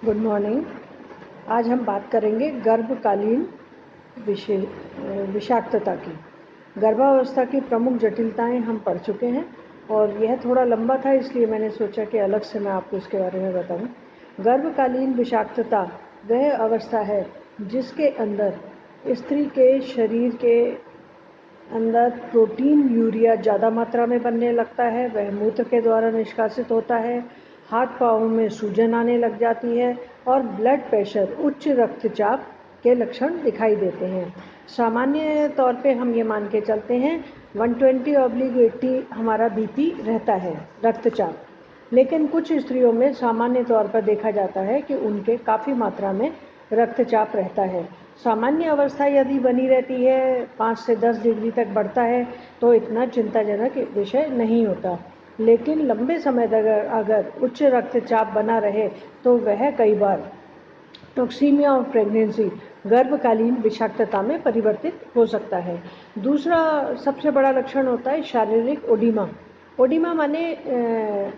Good morning. आज हम बात करेंगे गर्भकालीन विषाक्तता की। गर्भावस्था की प्रमुख जटिलताएं हम पढ़ चुके हैं और यह थोड़ा लंबा था, इसलिए मैंने सोचा कि अलग से मैं आपको इसके बारे में बताऊं। गर्भकालीन विषाक्तता वह अवस्था है जिसके अंदर स्त्री के शरीर के अंदर प्रोटीन यूरिया ज़्यादा मात्रा में बनने लगता है। वह मूत्र के द्वारा निष्कासित होता है। हाथ पाँव में सूजन आने लग जाती है और ब्लड प्रेशर, उच्च रक्तचाप के लक्षण दिखाई देते हैं। सामान्य तौर पे हम ये मान के चलते हैं 120/80 हमारा बीपी रहता है, रक्तचाप। लेकिन कुछ स्त्रियों में सामान्य तौर पर देखा जाता है कि उनके काफ़ी मात्रा में रक्तचाप रहता है। सामान्य अवस्था यदि बनी रहती है, 5 से 10 डिग्री तक बढ़ता है तो इतना चिंताजनक विषय नहीं होता। लेकिन लंबे समय तक अगर उच्च रक्तचाप बना रहे तो वह कई बार टॉक्सीमिया ऑफ प्रेगनेंसी, गर्भकालीन विषाक्तता में परिवर्तित हो सकता है। दूसरा सबसे बड़ा लक्षण होता है शारीरिक ओडिमा। ओडिमा माने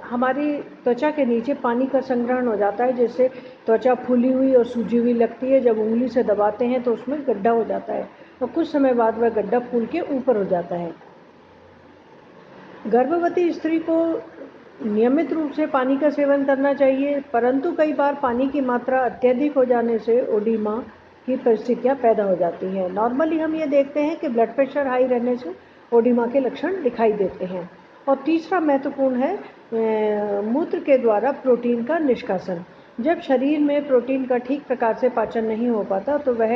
हमारी त्वचा के नीचे पानी का संग्रहण हो जाता है, जिससे त्वचा फूली हुई और सूजी हुई लगती है। जब उंगली से दबाते हैं तो उसमें गड्ढा हो जाता है और कुछ समय बाद वह गड्ढा फूल के ऊपर हो जाता है। गर्भवती स्त्री को नियमित रूप से पानी का सेवन करना चाहिए, परंतु कई बार पानी की मात्रा अत्यधिक हो जाने से ओडिमा की परिस्थितियां पैदा हो जाती हैं। नॉर्मली हम ये देखते हैं कि ब्लड प्रेशर हाई रहने से ओडिमा के लक्षण दिखाई देते हैं। और तीसरा महत्वपूर्ण है मूत्र के द्वारा प्रोटीन का निष्कासन। जब शरीर में प्रोटीन का ठीक प्रकार से पाचन नहीं हो पाता तो वह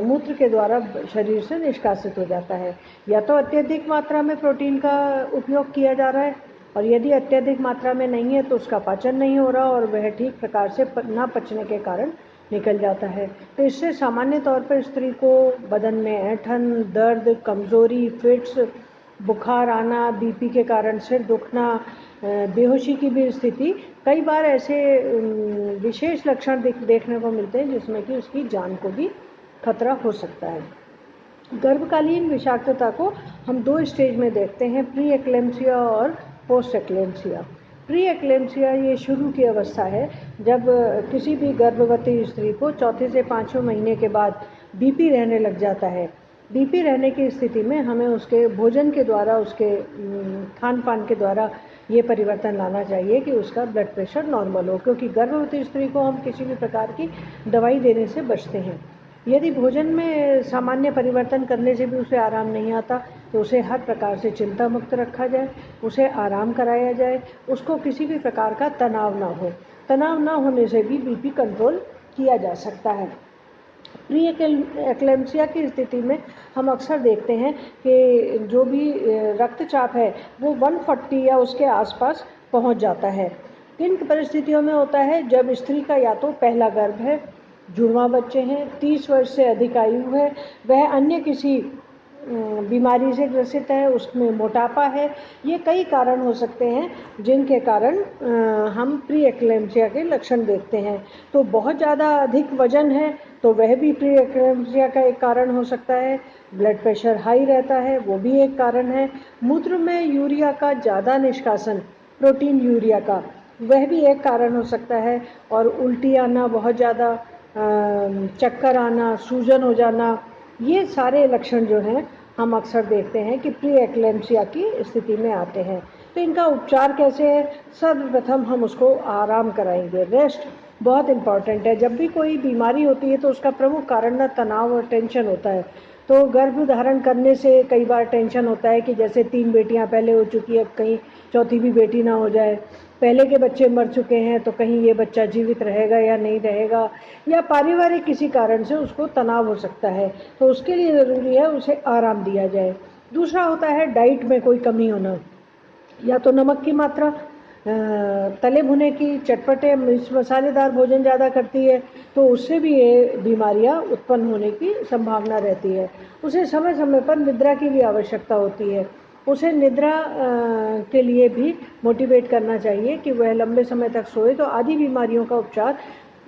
मूत्र के द्वारा शरीर से निष्कासित हो जाता है। या तो अत्यधिक मात्रा में प्रोटीन का उपयोग किया जा रहा है, और यदि अत्यधिक मात्रा में नहीं है तो उसका पाचन नहीं हो रहा और वह ठीक प्रकार से ना पचने के कारण निकल जाता है। तो इससे सामान्य तौर पर स्त्री को बदन में ऐंठन, दर्द, कमजोरी, फिट्स, बुखार आना, बीपी के कारण सिर दुखना, बेहोशी की भी स्थिति, कई बार ऐसे विशेष लक्षण देखने को मिलते हैं जिसमें कि उसकी जान को भी खतरा हो सकता है। गर्भकालीन विषाक्तता को हम 2 स्टेज में देखते हैं, प्री एक्लेम्सिया और पोस्ट एक्लेम्सिया। प्री एक्लेम्सिया ये शुरू की अवस्था है जब किसी भी गर्भवती स्त्री को चौथे से 5वें महीने के बाद बीपी रहने लग जाता है। बीपी रहने की स्थिति में हमें उसके भोजन के द्वारा, उसके खान पान के द्वारा ये परिवर्तन लाना चाहिए कि उसका ब्लड प्रेशर नॉर्मल हो, क्योंकि गर्भवती स्त्री को हम किसी भी प्रकार की दवाई देने से बचते हैं। यदि भोजन में सामान्य परिवर्तन करने से भी उसे आराम नहीं आता तो उसे हर प्रकार से चिंता मुक्त रखा जाए, उसे आराम कराया जाए, उसको किसी भी प्रकार का तनाव ना हो। तनाव ना होने से भी बीपी कंट्रोल किया जा सकता है। प्री एक्लेम्सिया की स्थिति में हम अक्सर देखते हैं कि जो भी रक्तचाप है वो 140 या उसके आसपास पहुंच जाता है। किन परिस्थितियों में होता है? जब स्त्री का या तो पहला गर्भ है, जुड़वा बच्चे हैं, 30 वर्ष से अधिक आयु है, वह अन्य किसी बीमारी से ग्रसित है, उसमें मोटापा है। ये कई कारण हो सकते हैं जिनके कारण हम प्री एक्लेम्सिया के लक्षण देखते हैं। तो बहुत ज़्यादा अधिक वजन है तो वह भी प्री एक्लेम्सिया का एक कारण हो सकता है। ब्लड प्रेशर हाई रहता है, वो भी एक कारण है। मूत्र में यूरिया का ज़्यादा निष्कासन, प्रोटीन यूरिया का, वह भी एक कारण हो सकता है। और उल्टी आना, बहुत ज़्यादा चक्कर आना, सूजन हो जाना, ये सारे लक्षण जो हैं हम अक्सर देखते हैं कि प्री एक्लेम्सिया की स्थिति में आते हैं। तो इनका उपचार कैसे है? सर्वप्रथम हम उसको आराम कराएंगे। रेस्ट बहुत इम्पॉर्टेंट है। जब भी कोई बीमारी होती है तो उसका प्रमुख कारण ना तनाव और टेंशन होता है। तो गर्भ धारण करने से कई बार टेंशन होता है कि जैसे 3 बेटियां पहले हो चुकी है, कहीं चौथी भी बेटी ना हो जाए, पहले के बच्चे मर चुके हैं तो कहीं ये बच्चा जीवित रहेगा या नहीं रहेगा, या पारिवारिक किसी कारण से उसको तनाव हो सकता है। तो उसके लिए ज़रूरी है उसे आराम दिया जाए। दूसरा होता है डाइट में कोई कमी होना, या तो नमक की मात्रा, तले भुने की, चटपटे, मिर्च मसालेदार भोजन ज़्यादा करती है तो उससे भी ये बीमारियां उत्पन्न होने की संभावना रहती है। उसे समय समय पर निद्रा की भी आवश्यकता होती है। उसे निद्रा के लिए भी मोटिवेट करना चाहिए कि वह लंबे समय तक सोए। तो आदि बीमारियों का उपचार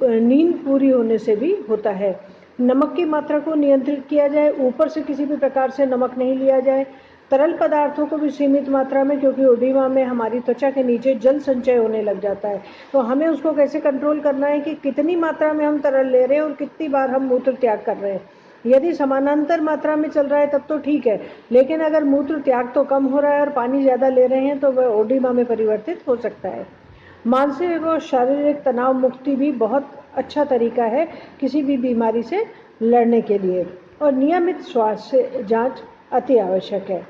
नींद पूरी होने से भी होता है। नमक की मात्रा को नियंत्रित किया जाए, ऊपर से किसी भी प्रकार से नमक नहीं लिया जाए। तरल पदार्थों को भी सीमित मात्रा में, क्योंकि ओडिमा में हमारी त्वचा के नीचे जल संचय होने लग जाता है, तो हमें उसको कैसे कंट्रोल करना है कि कितनी मात्रा में हम तरल ले रहे हैं और कितनी बार हम मूत्र त्याग कर रहे हैं। यदि समानांतर मात्रा में चल रहा है तब तो ठीक है, लेकिन अगर मूत्र त्याग तो कम हो रहा है और पानी ज़्यादा ले रहे हैं तो वह ओडिमा में परिवर्तित हो सकता है। मानसिक और शारीरिक तनाव मुक्ति भी बहुत अच्छा तरीका है किसी भी बीमारी से लड़ने के लिए, और नियमित स्वास्थ्य जांच अति आवश्यक है।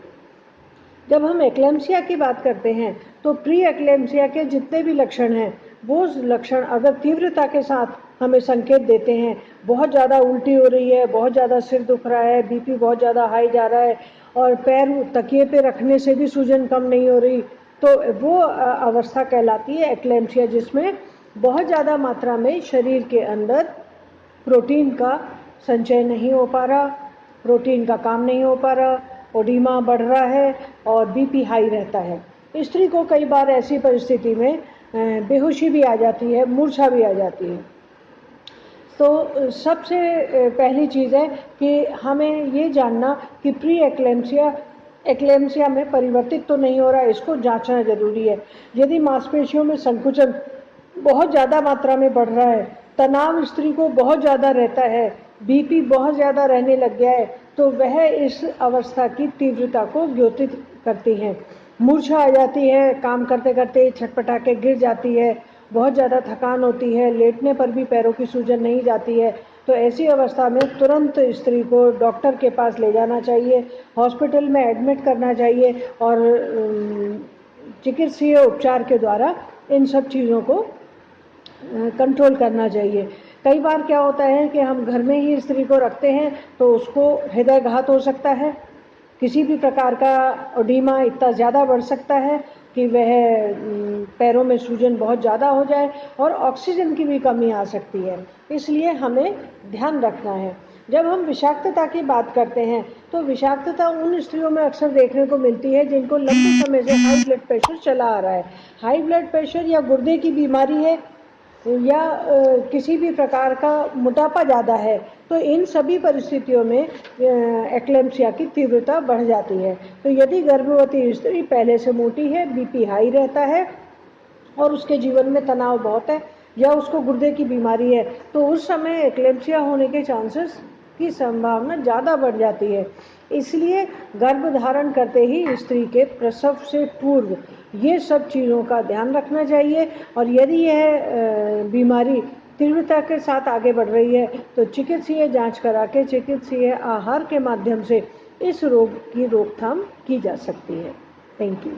जब हम एक्लेम्सिया की बात करते हैं तो प्री एक्लेम्सिया के जितने भी लक्षण हैं, वो लक्षण अगर तीव्रता के साथ हमें संकेत देते हैं, बहुत ज़्यादा उल्टी हो रही है, बहुत ज़्यादा सिर दुख रहा है, बीपी बहुत ज़्यादा हाई जा रहा है और पैर तकिए पे रखने से भी सूजन कम नहीं हो रही, तो वो अवस्था कहलाती है एक्लेम्सिया, जिसमें बहुत ज़्यादा मात्रा में शरीर के अंदर प्रोटीन का संचय नहीं हो पा रहा, प्रोटीन का काम नहीं हो पा रहा, ओडिमा बढ़ रहा है और बीपी हाई रहता है। स्त्री को कई बार ऐसी परिस्थिति में बेहोशी भी आ जाती है, मूर्छा भी आ जाती है। तो सबसे पहली चीज़ है कि हमें ये जानना कि प्री एक्लेम्सिया में परिवर्तित तो नहीं हो रहा, इसको जांचना जरूरी है। यदि मांसपेशियों में संकुचन बहुत ज़्यादा मात्रा में बढ़ रहा है, तनाव स्त्री को बहुत ज़्यादा रहता है, बीपी बहुत ज़्यादा रहने लग गया है, तो वह इस अवस्था की तीव्रता को द्योतित करती हैं। मूर्छा आ जाती है, काम करते करते छटपटा के गिर जाती है, बहुत ज़्यादा थकान होती है, लेटने पर भी पैरों की सूजन नहीं जाती है, तो ऐसी अवस्था में तुरंत स्त्री को डॉक्टर के पास ले जाना चाहिए, हॉस्पिटल में एडमिट करना चाहिए और चिकित्सीय उपचार के द्वारा इन सब चीज़ों को कंट्रोल करना चाहिए। कई बार क्या होता है कि हम घर में ही स्त्री को रखते हैं तो उसको हृदयघात हो सकता है, किसी भी प्रकार का ओडिमा इतना ज़्यादा बढ़ सकता है कि वह पैरों में सूजन बहुत ज़्यादा हो जाए और ऑक्सीजन की भी कमी आ सकती है, इसलिए हमें ध्यान रखना है। जब हम विषाक्तता की बात करते हैं तो विषाक्तता उन स्त्रियों में अक्सर देखने को मिलती है जिनको लंबे समय से हाई ब्लड प्रेशर चला आ रहा है। हाई ब्लड प्रेशर या गुर्दे की बीमारी है या किसी भी प्रकार का मोटापा ज़्यादा है, तो इन सभी परिस्थितियों में एक्लेम्सिया की तीव्रता बढ़ जाती है। तो यदि गर्भवती स्त्री पहले से मोटी है, बीपी हाई रहता है और उसके जीवन में तनाव बहुत है या उसको गुर्दे की बीमारी है, तो उस समय एक्लेम्सिया होने के चांसेस की संभावना ज़्यादा बढ़ जाती है। इसलिए गर्भधारण करते ही स्त्री के प्रसव से पूर्व ये सब चीज़ों का ध्यान रखना चाहिए, और यदि यह बीमारी तीव्रता के साथ आगे बढ़ रही है तो चिकित्सीय जांच करा के चिकित्सीय आहार के माध्यम से इस रोग की रोकथाम की जा सकती है। Thank you.